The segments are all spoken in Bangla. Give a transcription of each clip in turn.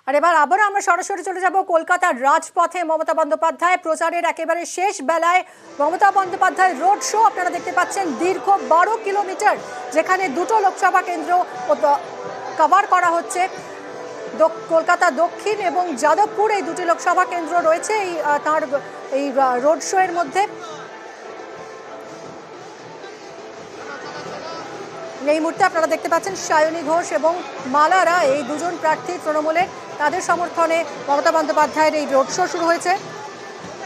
আর এবার আবারও আমরা সরাসরি চলে যাব কলকাতার রাজপথে। মমতা বন্দ্যোপাধ্যায় প্রচারের একেবারে শেষ বেলায় মমতা বন্দ্যোপাধ্যায় রোড শো আপনারা দেখতে পাচ্ছেন, দীর্ঘ 12 কিলোমিটার, যেখানে দুটো লোকসভা কেন্দ্র কভার করা হচ্ছে। কলকাতা দক্ষিণ এবং যাদবপুর এই দুটি লোকসভা কেন্দ্র রয়েছে তার এই রোড শো এর মধ্যে। এই মুহূর্তে আপনারা দেখতে পাচ্ছেন সায়নী ঘোষ এবং মালারা, এই দুজন প্রার্থী তৃণমূলের, তাদের সমর্থনে মমতা বন্দ্যোপাধ্যায়ের এই রোড শো শুরু হয়েছে।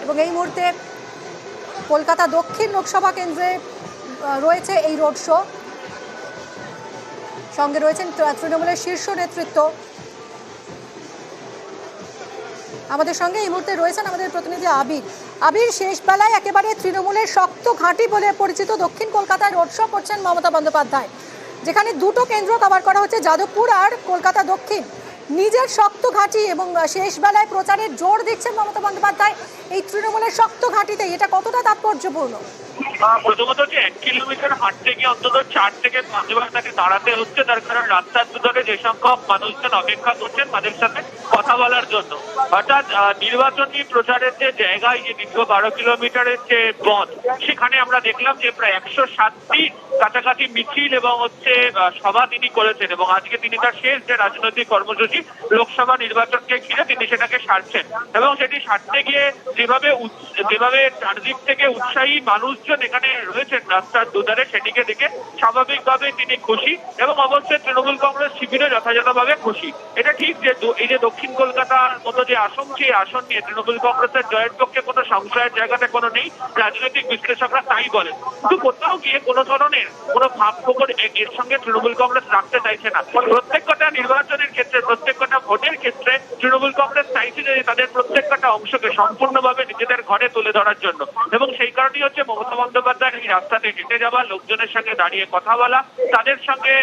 এবং এই মুহূর্তে কলকাতা দক্ষিণ লোকসভা কেন্দ্রে রয়েছে এই রোড শো। সঙ্গে রয়েছেন তৃণমূলের শীর্ষ নেতৃত্ব। আমাদের সঙ্গে এই মুহূর্তে রয়েছেন আমাদের প্রতিনিধি আবির। শেষ বেলায় একেবারে তৃণমূলের শক্ত ঘাঁটি বলে পরিচিত দক্ষিণ কলকাতায় রোড শো করছেন মমতা বন্দ্যোপাধ্যায়, যেখানে দুটো কেন্দ্র কভার করা হচ্ছে, যাদবপুর আর কলকাতা দক্ষিণ। নিজের শক্ত ঘাঁটি এবং শেষ বেলায় প্রচারের জোর দিচ্ছেন মমতা বন্দ্যোপাধ্যায় এই তৃণমূলের শক্ত ঘাঁটিতে। এটা কতটা তাৎপর্যপূর্ণ? প্রথমত হচ্ছে 1 কিলোমিটার হাঁটতে গিয়ে অন্তত 4 থেকে 5 বার তাকে দাঁড়াতে হচ্ছে, তার কারণ রাস্তার দুধারে যে সংখ্যক মানুষজন অপেক্ষা করছেন তাদের সাথে কথা বলার জন্য। অর্থাৎ নির্বাচনী প্রচারের যে জায়গায় যে দীর্ঘ 12 কিলোমিটারের যে পথ, সেখানে আমরা দেখলাম যে প্রায় 160টি কাছাকাছি মিছিল এবং সভা তিনি করেছেন। এবং আজকে তিনি তার শেষ যে রাজনৈতিক কর্মসূচি লোকসভা নির্বাচনকে ঘিরে তিনি সেটাকে সারছেন। এবং সেটি সারতে গিয়ে যেভাবে চারদিক থেকে উৎসাহী মানুষজন এখানে রয়েছেন রাস্তার দুধারে, সেটিকে দেখে স্বাভাবিকভাবে তিনি খুশি এবং অবশ্যই তৃণমূল কংগ্রেস শিবিরে যথাযথভাবে খুশি। এটা ঠিক যে এই যে দক্ষিণ কলকাতার মতো যে আসন, সেই আসন নিয়ে তৃণমূল কংগ্রেসের জয়ের পক্ষে কোনো সংশয়ের জায়গাটা কোনো নেই, রাজনৈতিক বিশ্লেষকরা তাই বলেন। কিন্তু কোথাও গিয়ে কোনো ধরনের কোনো ভাবখবর এর সঙ্গে তৃণমূল কংগ্রেস রাখতে চাইছে না। প্রত্যেকটা নির্বাচনের ক্ষেত্রে, প্রত্যেকটা ভোটের ক্ষেত্রে তৃণমূল কংগ্রেস চাইছে যে তাদের প্রত্যেকটা অংশকে সম্পূর্ণভাবে নিজেদের ঘরে তুলে ধরার জন্য। এবং সেই কারণেই হচ্ছে মমতা বন্দ্যোপাধ্যায় এই রাস্তাতে হেঁটে যাওয়া, লোকজনের সঙ্গে দাঁড়িয়ে কথা বলা, তাদের সঙ্গে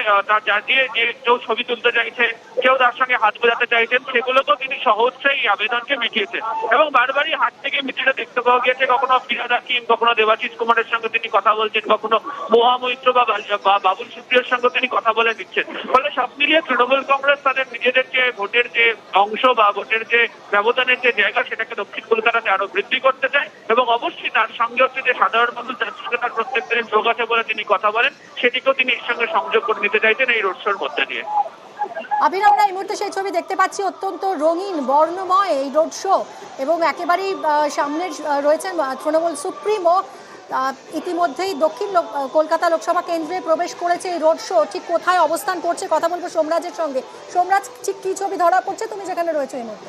যে কেউ ছবি তুলতে চাইছে, কেউ তার সঙ্গে হাত বোঝাতে চাইছেন, সেগুলোকেও তিনি সহজে এই আবেদনকে মিটিয়েছেন। এবং বারবারই হাট থেকে মিছিলে দেখতে পাওয়া গিয়েছে কখনো ফিরহাদ হাকিম, কখনো দেবাশিস কুমারের সঙ্গে তিনি কথা বলছেন, কখনো মহামৈত্র বা বাবুল সুপ্রিয়র সঙ্গে তিনি কথা বলে দিচ্ছেন। ফলে সব মিলিয়ে তৃণমূল কংগ্রেস তাদের নিজেদের যে ভোটের যে অংশ বা ভোটের যে ব্যবধানের যে জায়গা, সেটাকে দক্ষিণ কলকাতাতে আরো বৃদ্ধি করতে চায়। এবং অবশ্যই তার সঙ্গে হচ্ছে যে সাধারণ মানুষ যার সঙ্গে তার প্রত্যেক দিনের যোগ আছে বলে তিনি কথা বলেন, সেটিকেও তিনি এর সঙ্গে সংযোগ করে নিতে চাইছেন এই রোড শোর মধ্যে দিয়ে। আবির, আমরা এই মুহূর্তে সেই ছবি দেখতে পাচ্ছি, অত্যন্ত রঙিন বর্ণময় এই রোড শো। এবং একেবারেই সামনে রয়েছেন তৃণমূল সুপ্রিমো। ইতিমধ্যেই দক্ষিণ কলকাতা লোকসভা কেন্দ্রে প্রবেশ করেছে এই রোড শো। ঠিক কোথায় অবস্থান করছে কথা বলবো সোমরাজের সঙ্গে। সোমরাজ, ঠিক কি ছবি ধরা পড়ছে তুমি যেখানে রয়েছে এই মুহূর্তে?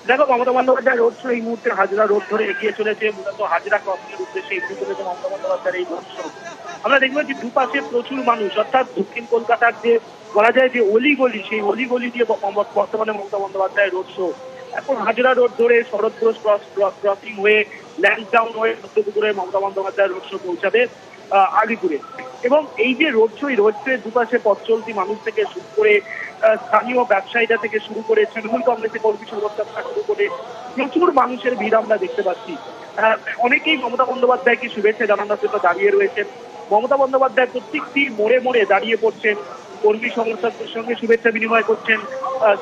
দেখো, মমতা বন্দ্যোপাধ্যায় রোড শো এই মুহূর্তে হাজরা রোড ধরে এগিয়ে চলেছে, মূলত হাজরা ক্রসিংয়ের উদ্দেশ্যে এগিয়ে চলেছে মমতা বন্দ্যোপাধ্যায়ের এই রোড শো। আমরা দেখবো যে দুপাশে প্রচুর মানুষ, অর্থাৎ দক্ষিণ কলকাতার যে বলা যায় যে অলিগলি, সেই অলিগলি দিয়ে বর্তমানে মমতা বন্দ্যোপাধ্যায়ের রোড শো। এখন হাজরা রোড ধরে শরৎ ঘোষ ক্রসিং হয়ে ল্যান্ডটাউন হয়ে মধ্যপুকুরে মমতা বন্দ্যোপাধ্যায়ের রোড শো পৌঁছাবে আলিপুরে। এবং এই যে রোড শো, এই রোড শোয়ের দুপাশে পথ চলতি মানুষ থেকে শুরু করে স্থানীয় ব্যবসায়ীরা থেকে শুরু করে তৃণমূল কংগ্রেসের কর্মী সংগঠন শুরু করে প্রচুর মানুষের ভিড় আমরা দেখতে পাচ্ছি। অনেকেই মমতা বন্দ্যোপাধ্যায়কে শুভেচ্ছা জানানোর জন্য দাঁড়িয়ে রয়েছেন। মমতা বন্দ্যোপাধ্যায় প্রত্যেকটি মোড়ে মোড়ে দাঁড়িয়ে পড়ছেন, কর্মী সংগঠকদের সঙ্গে শুভেচ্ছা বিনিময় করছেন,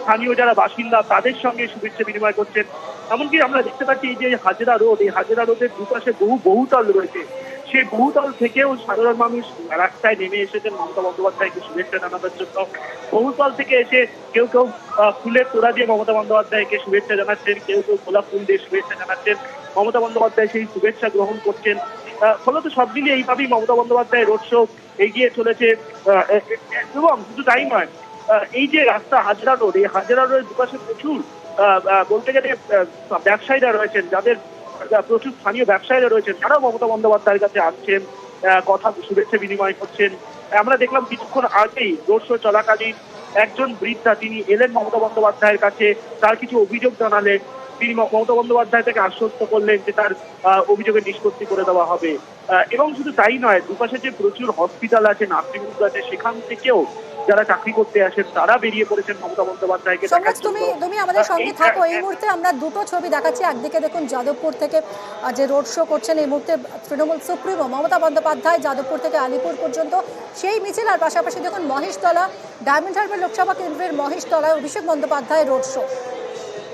স্থানীয় যারা বাসিন্দা তাদের সঙ্গে শুভেচ্ছা বিনিময় করছেন। এমনকি আমরা দেখতে পাচ্ছি এই যে হাজরা রোড, এই হাজরা রোডের দুপাশে বহুতল রয়েছে, সেই বহুতল থেকেও সাধারণ মানুষ রাস্তায় নেমে এসেছেন মমতা বন্দ্যোপাধ্যায়কে শুভেচ্ছা জানানোর জন্য। বহুতল থেকে এসে কেউ কেউ ফুলের তোড়া দিয়ে মমতা বন্দ্যোপাধ্যায়কে শুভেচ্ছা জানাচ্ছেন, কেউ কেউ গোলাপ ফুল দিয়ে শুভেচ্ছা জানাচ্ছেন। মমতা বন্দ্যোপাধ্যায় সেই শুভেচ্ছা গ্রহণ করছেন। ফলত সব মিলিয়ে এইভাবেই মমতা বন্দ্যোপাধ্যায় রোড শো এগিয়ে চলেছে। এবং শুধু তাই নয়, এই যে রাস্তা হাজরা রোড, এই হাজরা রোডের দুপাশে প্রচুর বলতে গেলে ব্যবসায়ীরা রয়েছেন, যাদের প্রচুর স্থানীয় ব্যবসায়ীরা রয়েছেন, তারাও মমতা বন্দ্যোপাধ্যায়ের কাছে আসছেন, কথা শুভেচ্ছা বিনিময় করছেন। আমরা দেখলাম কিছুক্ষণ আগেই রোড শো চলাকালীন একজন বৃদ্ধা তিনি এলেন মমতা বন্দ্যোপাধ্যায়ের কাছে, তার কিছু অভিযোগ জানালেন তিনি মমতা বন্দ্যোপাধ্যায় থেকে আশ্বস্ত করলেন যে তার অভিযোগের নিষ্পত্তি করে দেওয়া হবে। এবং শুধু তাই নয়, দুপাশে যে প্রচুর হসপিটাল আছে, নার্সিং হোম আছে, সেখান থেকেও যারা চাকরি করতে আসেন তারা বেরিয়ে পড়েছেন মমতা বন্দ্যোপাধ্যায়কে দেখার জন্য। তুমি আমাদের সঙ্গে থাকো। এই মুহূর্তে আমরা দুটো ছবি দেখাচ্ছি। একদিকে দেখুন যাদবপুর থেকে যে রোড শো করছেন এই মুহূর্তে তৃণমূল সুপ্রিমো মমতা বন্দ্যোপাধ্যায়, যাদবপুর থেকে আলিপুর পর্যন্ত সেই মিছিল, আর পাশাপাশি দেখুন মহেশতলা ডায়মন্ড হারবার লোকসভা কেন্দ্রের মহেশতলায় Abhishek Bandyopadhyay road show.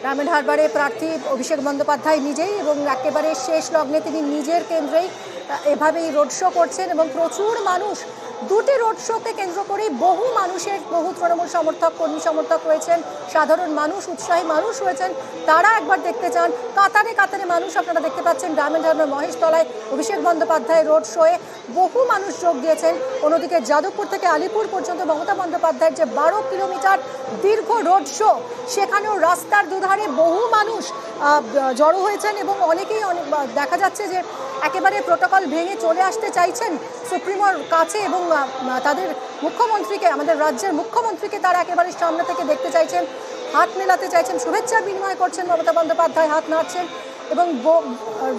Diamond হারবারে প্রার্থী অভিষেক বন্দ্যোপাধ্যায় নিজেই, এবং একেবারে শেষ লগ্নে তিনি নিজের কেন্দ্রেই এভাবেই রোড শো করছেন এবং প্রচুর মানুষ। দুটি রোড শোকে কেন্দ্র করেই বহু মানুষের, বহু তৃণমূল সমর্থক, কর্মী সমর্থক রয়েছেন, সাধারণ মানুষ, উৎসাহী মানুষ রয়েছেন, তারা একবার দেখতে চান। কাতারে কাতারে মানুষ আপনারা দেখতে পাচ্ছেন ডায়মন্ড হারবার মহেশতলায় অভিষেক বন্দ্যোপাধ্যায় রোড শোয়ে বহু মানুষ যোগ দিয়েছেন। অন্যদিকে যাদবপুর থেকে আলিপুর পর্যন্ত মমতা বন্দ্যোপাধ্যায়ের যে 12 কিলোমিটার দীর্ঘ রোড শো, সেখানেও রাস্তার দুধারে বহু মানুষ জড়ো হয়েছেন এবং অনেকেই দেখা যাচ্ছে যে একেবারে প্রোটোকল ভেঙে চলে আসতে চাইছেন সুপ্রিমোর কাছে এবং তাদের মুখ্যমন্ত্রীকে, আমাদের রাজ্যের মুখ্যমন্ত্রীকে তারা একেবারে সামনে থেকে দেখতে চাইছেন, হাত মেলাতে চাইছেন, শুভেচ্ছা বিনিময় করছেন। মমতা বন্দ্যোপাধ্যায় হাত নাড়ছেন এবং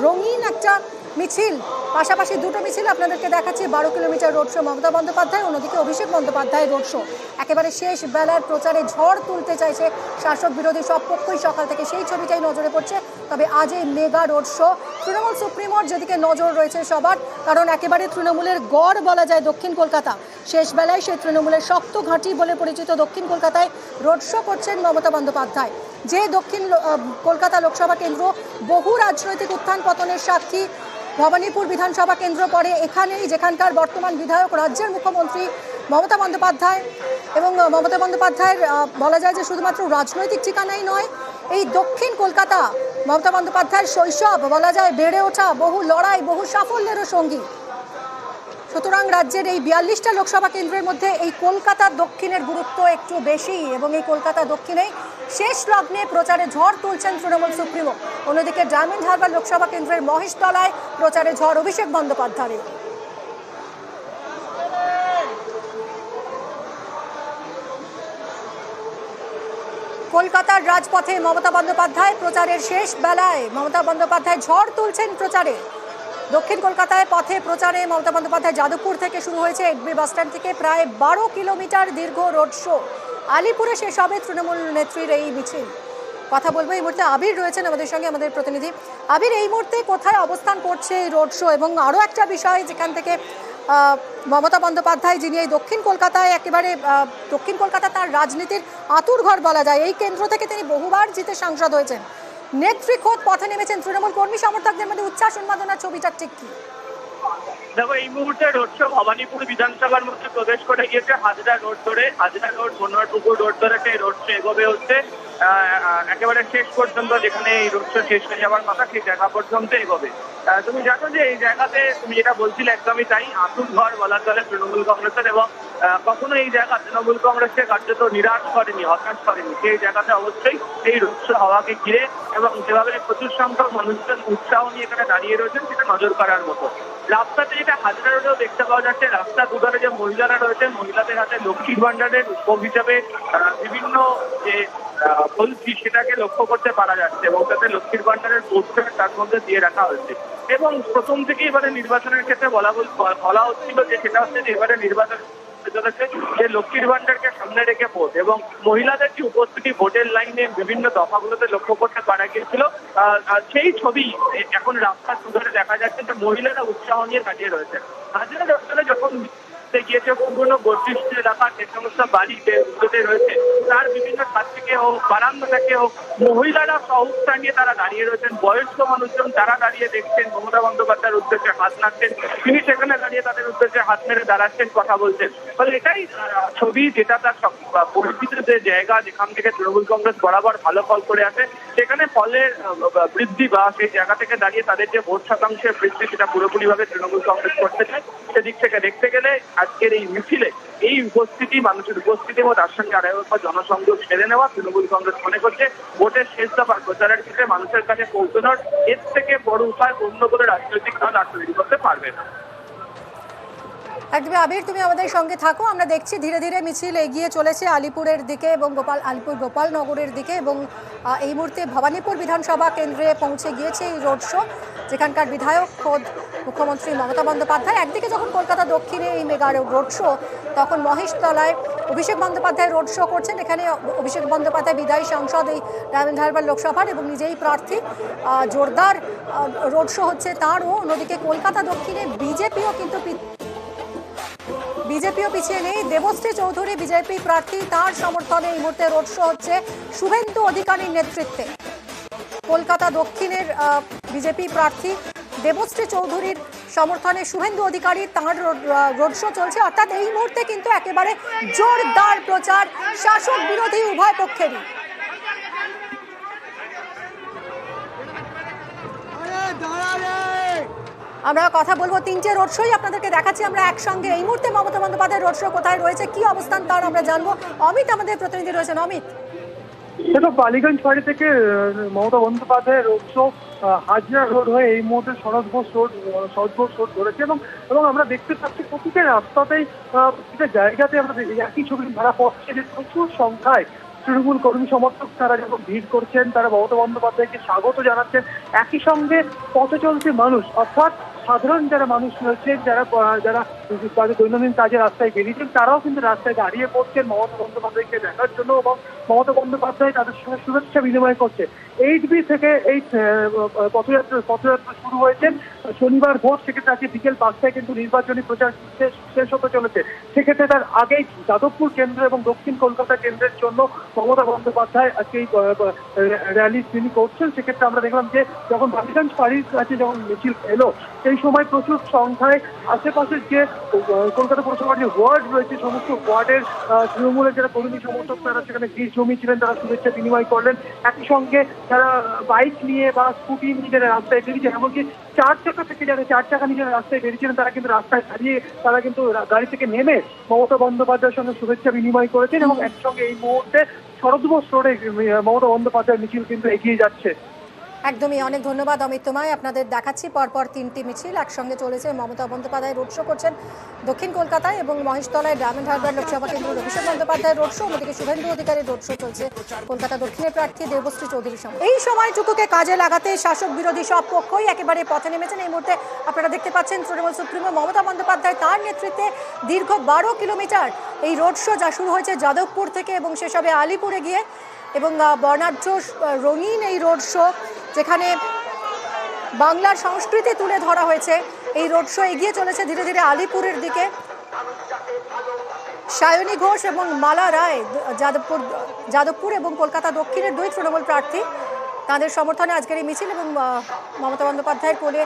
রঙিন একটা মিছিল, পাশাপাশি দুটো মিছিল আপনাদেরকে দেখাচ্ছি। 12 kilometre road show Mamata Bandyopadhyay, অন্যদিকে অভিষেক বন্দ্যোপাধ্যায় রোড শো। একেবারে শেষ বেলার প্রচারে ঝড় তুলতে চাইছে শাসক বিরোধী সব পক্ষই সকাল থেকে, সেই ছবিটাই নজরে পড়ছে। তবে আজ এই মেগা রোড শো তৃণমূল সুপ্রিমোর যেদিকে নজর রয়েছে সবার, কারণ একেবারে তৃণমূলের গড় বলা যায় দক্ষিণ কলকাতা। শেষ বেলায় সেই তৃণমূলের শক্ত ঘাঁটি বলে পরিচিত দক্ষিণ কলকাতায় রোড শো করছেন মমতা বন্দ্যোপাধ্যায়। যে দক্ষিণ কলকাতা লোকসভা কেন্দ্র বহু রাজনৈতিক উত্থান পতনের সাক্ষী, ভবানীপুর বিধানসভা কেন্দ্র পড়ে এখানেই, যেখানকার বর্তমান বিধায়ক রাজ্যের মুখ্যমন্ত্রী মমতা বন্দ্যোপাধ্যায়। এবং মমতা বন্দ্যোপাধ্যায়ের বলা যায় যে শুধুমাত্র রাজনৈতিক ঠিকানাই নয়, এই দক্ষিণ কলকাতা মমতা বন্দ্যোপাধ্যায়ের শৈশব বলা যায়, বেড়ে ওঠা, বহু লড়াই, বহু সাফল্যেরও সঙ্গী। সুতরাং রাজ্যের এই 42টা লোকসভা কেন্দ্রের মধ্যে এই কলকাতা দক্ষিণের গুরুত্ব একটু বেশি, এবং এই কলকাতা দক্ষিণেই শেষ লগ্নে প্রচারে ঝড় তুলছেন তৃণমূল সুপ্রিমো। অন্যদিকে ডায়মন্ড হারবার লোকসভা কেন্দ্রের মহেশতলায় প্রচারে ঝড় অভিষেক বন্দ্যোপাধ্যায়ের। কলকাতার রাজপথে মমতা বন্দ্যোপাধ্যায় প্রচারের শেষ বেলায় মমতা বন্দ্যোপাধ্যায় ঝড় তুলছেন প্রচারে। দক্ষিণ কলকাতায় পথে প্রচারে মমতা বন্দ্যোপাধ্যায় যাদবপুর থেকে শুরু হয়েছে এডবি বাসস্ট্যান্ড থেকে প্রায় 12 কিলোমিটার দীর্ঘ রোড শো। আলিপুরে শেষ হবে তৃণমূল নেত্রীর এই মিছিল। কথা বলবো এই মুহূর্তে আবির রয়েছেন আমাদের সঙ্গে, আমাদের প্রতিনিধি। আবির, এই মুহূর্তে কোথায় অবস্থান করছে এই রোড শো? এবং আরও একটা বিষয়, যেখান থেকে মমতা বন্দ্যোপাধ্যায়, যিনি এই দক্ষিণ কলকাতায় একেবারে দক্ষিণ কলকাতা তার রাজনীতির আঁতুড়ঘর বলা যায়, এই কেন্দ্র থেকে তিনি বহুবার জিতে সাংসদ হয়েছেন, নেত্রী খোদ পথে নেমেছেন, তৃণমূল কর্মী সমর্থকদের মধ্যে উচ্ছ্বাস উন্মাদনার ছবিটা ঠিক কি? দেখো, এই মুহূর্তে রোড শো ভবানীপুর বিধানসভার মধ্যে প্রবেশ করে গিয়েছে হাজরা রোড ধরে, হাজরা রোড, মনোহরপুকুর রোড ধরে সেই রোড শো এগোবে হচ্ছে একেবারে শেষ পর্যন্ত, যেখানে এই রোড শো শেষ হয়ে যাওয়ার কথা সেই জায়গা পর্যন্ত এগোবে। তুমি জানো যে এই জায়গাতে তুমি যেটা বলছিলে একদমই তাই, আঁতুর ঘর বলা চলে তৃণমূল কংগ্রেসের, এবং কখনো এই জায়গা তৃণমূল কংগ্রেসকে কার্যত নিরাশ করেনি, হতাশ করেনি। সেই জায়গাতে অবশ্যই এই রোড শো হওয়াকে ঘিরে এবং যেভাবে প্রচুর সংখ্যক মানুষজন উৎসাহ নিয়ে এখানে দাঁড়িয়ে রয়েছেন, সেটা নজর করার মতো। রাস্তাতে যেটা হাজরা রোডেও দেখতে পাওয়া যাচ্ছে, রাস্তা দুধারে যে মহিলারা রয়েছেন, মহিলাদের হাতে লক্ষ্মীর ভান্ডারের উপভোগ হিসাবে বিভিন্ন যে বলছি সেটাকে লক্ষ্য করতে পারা যাচ্ছে, এবং তাতে লক্ষ্মীর ভান্ডারের পোস্টার তার মধ্যে দিয়ে রাখা হয়েছে। এবং প্রথম থেকে এবারে নির্বাচনের ক্ষেত্রে বলা হচ্ছিল যে সেটা হচ্ছে যে এবারে নির্বাচন যে লক্ষ্মীর ভান্ডারকে সামনে রেখে ভোট, এবং মহিলাদের যে উপস্থিতি ভোটের লাইনে বিভিন্ন দফাগুলোতে লক্ষ্য করতে পারা গিয়েছিল, সেই ছবি এখন রাস্তার দুধারে দেখা যাচ্ছে যে মহিলারা উৎসাহ নিয়ে দাঁড়িয়ে রয়েছে। হাজার রাস্তায় যখন গিয়েছে পুরনো বর্ধিষ্ঠ এলাকার যে সমস্ত বাড়িতে রয়েছে, তার বিভিন্ন ছাদ থেকে হোক, বারান্দা থেকে হোক, মহিলারা সহজতা নিয়ে তারা দাঁড়িয়ে রয়েছেন। বয়স্ক মানুষজন তারা দাঁড়িয়ে দেখছেন, মমতা বন্দ্যোপাধ্যায়ের উদ্দেশ্যে হাত নাড়ছেন, তিনি সেখানে দাঁড়িয়ে তাদের উদ্দেশ্যে হাত মেরে দাঁড়াচ্ছেন, কথা বলছেন। ফলে এটাই ছবি, যেটা তার পরিচিত যে জায়গা, যেখান থেকে তৃণমূল কংগ্রেস বরাবর ভালো ফল করে আসে, সেখানে ফলের বৃদ্ধি বা সেই জায়গা থেকে দাঁড়িয়ে তাদের যে ভোট শতাংশের বৃদ্ধি, সেটা পুরোপুরিভাবে তৃণমূল কংগ্রেস করতে চায়। সেদিক থেকে দেখতে গেলে আজকের এই মিছিলে এই উপস্থিতি, মানুষের উপস্থিতি ও তার সঙ্গে আরেকবার জনসংযোগ সেরে নেওয়া, তৃণমূল কংগ্রেস মনে করছে ভোটের শেষ দফার প্রচারের ক্ষেত্রে মানুষের কাছে পৌঁছানোর এর থেকে বড় উপায় অন্য কোনো রাজনৈতিক দল আর তৈরি করতে পারবে না। একদমই আবির, তুমি আমাদের সঙ্গে থাকো। আমরা দেখছি ধীরে ধীরে মিছিল এগিয়ে চলেছে আলিপুরের দিকে এবং আলিপুর গোপালনগরের দিকে, এবং এই মুহূর্তে ভবানীপুর বিধানসভা কেন্দ্রে পৌঁছে গিয়েছে এই রোড শো, যেখানকার বিধায়ক খোদ মুখ্যমন্ত্রী মমতা বন্দ্যোপাধ্যায়। একদিকে যখন কলকাতা দক্ষিণে এই মেগা রোড শো, তখন মহেশতলায় অভিষেক বন্দ্যোপাধ্যায় রোড শো করছেন। এখানে অভিষেক বন্দ্যোপাধ্যায় বিদায়ী সাংসদ এই ডায়মন্ড হারবার লোকসভার এবং নিজেই প্রার্থী। জোরদার রোড শো হচ্ছে তারও। অন্যদিকে কলকাতা দক্ষিণে বিজেপিও পিছিয়ে নেই। দেবশ্রী চৌধুরী বিজেপি প্রার্থী, তার সমর্থনে এই মুহূর্তে রোড শো হচ্ছে শুভেন্দু অধিকারীর নেতৃত্বে। কলকাতা দক্ষিণের বিজেপি প্রার্থী দেবশ্রী চৌধুরীর সমর্থনে শুভেন্দু অধিকারী, তাঁর রোড শো চলছে। অর্থাৎ এই মুহূর্তে কিন্তু একেবারে জোরদার প্রচার শাসক বিরোধী উভয় পক্ষেরই। আমরা কথা বলবো তিনটে রোড শোই আপনাদেরকে দেখাচ্ছি আমরা একসঙ্গে। এই মুহূর্তে মমতা বন্দ্যোপাধ্যায়ের রোড শো কোথায় রয়েছে, কি অবস্থান, তার আমরা জানবো। অমিত আমাদের প্রতিনিধি রয়েছেন। অমিত, দেখো, বালিগঞ্জ ফাঁড়ি থেকে মমতা বন্দ্যোপাধ্যায়ের রোড শো হাজরা রোড হয়ে এই মুহূর্তে সরোজ ঘোষ রোড ধরেছে, এবং আমরা দেখতে পাচ্ছি প্রতিটা রাস্তাতেই প্রতিটা জায়গাতে আমরা একই ছবি ধরা পড়ছে যে প্রচুর সংখ্যায় তৃণমূল কর্মী সমর্থক তারা যখন ভিড় করছেন, তারা মমতা বন্দ্যোপাধ্যায়কে স্বাগত জানাচ্ছেন। একই সঙ্গে পথে চলছে মানুষ, অর্থাৎ সাধারণ যারা মানুষ রয়েছেন, যারা তাদের দৈনন্দিন কাজে রাস্তায় বেরিয়েছেন, তারাও কিন্তু রাস্তায় দাঁড়িয়ে পড়ছেন মমতা বন্দ্যোপাধ্যায়কে দেখার জন্য, এবং মমতা বন্দ্যোপাধ্যায় তাদের সঙ্গে শুভেচ্ছা বিনিময় করছে। 8B থেকে এই পথযাত্রা শুরু হয়েছে শনিবার ভোর, সেক্ষেত্রে আজকে বিকেল 5টায় কিন্তু নির্বাচনী প্রচার শেষ হতে চলেছে। সেক্ষেত্রে তার আগেই যাদবপুর কেন্দ্র এবং দক্ষিণ কলকাতা কেন্দ্রের জন্য মমতা বন্দ্যোপাধ্যায় আজকে এই র্যালি তিনি করছেন। সেক্ষেত্রে আমরা দেখলাম যে যখন বালিগঞ্জ ফাঁড়ির কাছে যখন মিছিল এলো, সেই সময় প্রচুর সংখ্যায় আশেপাশের যে কলকাতা পৌরসভার যে ওয়ার্ড রয়েছে, সমস্ত ওয়ার্ডের তৃণমূলের যারা কর্মী সমর্থক তারা সেখানে ভিড় জমিয়েছিলেন, তারা শুভেচ্ছা বিনিময় করলেন। একই সঙ্গে যারা বাইক নিয়ে বা স্কুটি নিয়ে যারা রাস্তায় বেরিয়েছেন, এমনকি 4 চাকা থেকে যারা 4 চাকা নিয়ে যারা রাস্তায় বেরিয়েছিলেন, তারা কিন্তু রাস্তায় দাঁড়িয়ে তারা কিন্তু গাড়ি থেকে নেমে মমতা বন্দ্যোপাধ্যায়ের সঙ্গে শুভেচ্ছা বিনিময় করেছেন, এবং একসঙ্গে এই মুহূর্তে শরৎ বোস রোডে মমতা বন্দ্যোপাধ্যায়ের মিছিল কিন্তু এগিয়ে যাচ্ছে। একদমই, অনেক ধন্যবাদ অমিত তোমায়। আপনাদের দেখাচ্ছি পরপর তিনটি মিছিল একসঙ্গে চলেছে। মমতা বন্দ্যোপাধ্যায় রোড শো করছেন দক্ষিণ কলকাতায় এবং মহেশতলায় ডায়মন্ড হারবার লোকসভা কেন্দ্রের অভিষেক বন্দ্যোপাধ্যায় রোড শো, অন্যদিকে শুভেন্দু অধিকারীর রোড শো চলছে কলকাতা দক্ষিণের প্রার্থী দেবশ্রী চৌধুরীর সঙ্গে। এই সময়টুকুকে কাজে লাগাতে শাসক বিরোধী সব পক্ষই একেবারে পথে নেমেছেন। এই মুহূর্তে আপনারা দেখতে পাচ্ছেন তৃণমূল সুপ্রিমো মমতা বন্দ্যোপাধ্যায়, তার নেতৃত্বে দীর্ঘ 12 কিলোমিটার এই রোড শো, যা শুরু হয়েছে যাদবপুর থেকে এবং শেষ হবে আলিপুরে গিয়ে, এবং বর্ণাঢ্য রঙিন এই রোড শো, যেখানে বাংলার সংস্কৃতি তুলে ধরা হয়েছে। এই রোড শো এগিয়ে চলেছে ধীরে ধীরে আলিপুরের দিকে। সায়নী ঘোষ এবং মালা রায় যাদবপুর এবং কলকাতা দক্ষিণের দুই তৃণমূল প্রার্থী, তাদের সমর্থনে আজকের এই মিছিল। এবং মমতা বন্দ্যোপাধ্যায়ের কোলে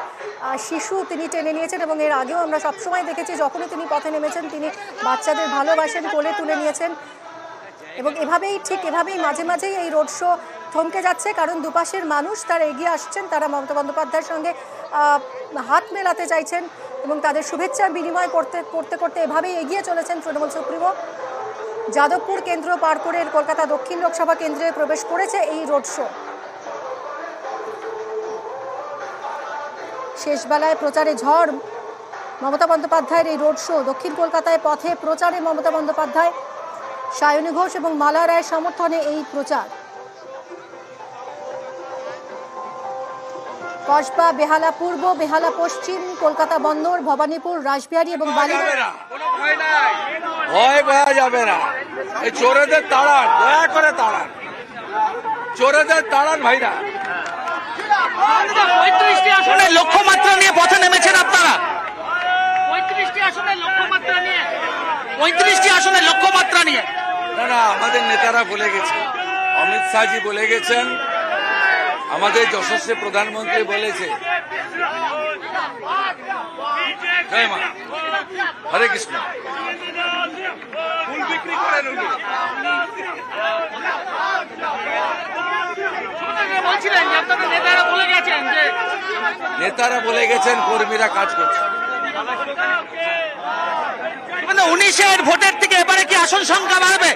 শিশু তিনি টেনে নিয়েছেন, এবং এর আগেও আমরা সবসময় দেখেছি যখনই তিনি পথে নেমেছেন তিনি বাচ্চাদের ভালোবাসেন, কোলে তুলে নিয়েছেন। এবং ঠিক এভাবেই মাঝে মাঝেই এই রোড শো থমকে যাচ্ছে, কারণ দুপাশের মানুষ তারা এগিয়ে আসছেন, তারা মমতা বন্দ্যোপাধ্যায়ের সঙ্গে হাত মেলাতে চাইছেন এবং তাদের শুভেচ্ছার বিনিময় করতে এভাবেই এগিয়ে চলেছেন তৃণমূল সুপ্রিমো। যাদবপুর কেন্দ্র পার করে কলকাতা দক্ষিণ লোকসভা কেন্দ্রে প্রবেশ করেছে এই রোড শো। শেষবেলায় প্রচারে ঝড় মমতা বন্দ্যোপাধ্যায়ের এই রোড শো। দক্ষিণ কলকাতায় পথে প্রচারে মমতা বন্দ্যোপাধ্যায়, সায়নী ঘোষ এবং মালা রায়ের সমর্থনে এই প্রচার। কসবা, বেহালা পূর্ব, বেহালা পশ্চিম, কলকাতা বন্দর, ভবানীপুর, রাসবিহারী এবং বালিগঞ্জ। ভয় পাওয়া যাবে না, এই চোরেদের তাড়ান, দয়া করে তাড়ান, চোরেদের তাড়ান ভাইরা। 35টি আসনে লক্ষ্যমাত্রা নিয়ে পথে নেমেছেন আপনারা। 35টি আসনে লক্ষ্যমাত্রা নিয়ে না, আমাদের নেতারা বলে গেছে, অমিত শাহজি বলে গেছেন, আমাদের যশস্বী প্রধানমন্ত্রী বলেছে। জয় মা, হরে কৃষ্ণ। ফুল বিক্রি করেন উনি। বলছিলেন যে আপনাদের নেতারা বলে গেছেন কর্মীরা কাজ করছে। 19-এর ভোটের থেকে এবারে কি আসন সংখ্যা বাড়বে?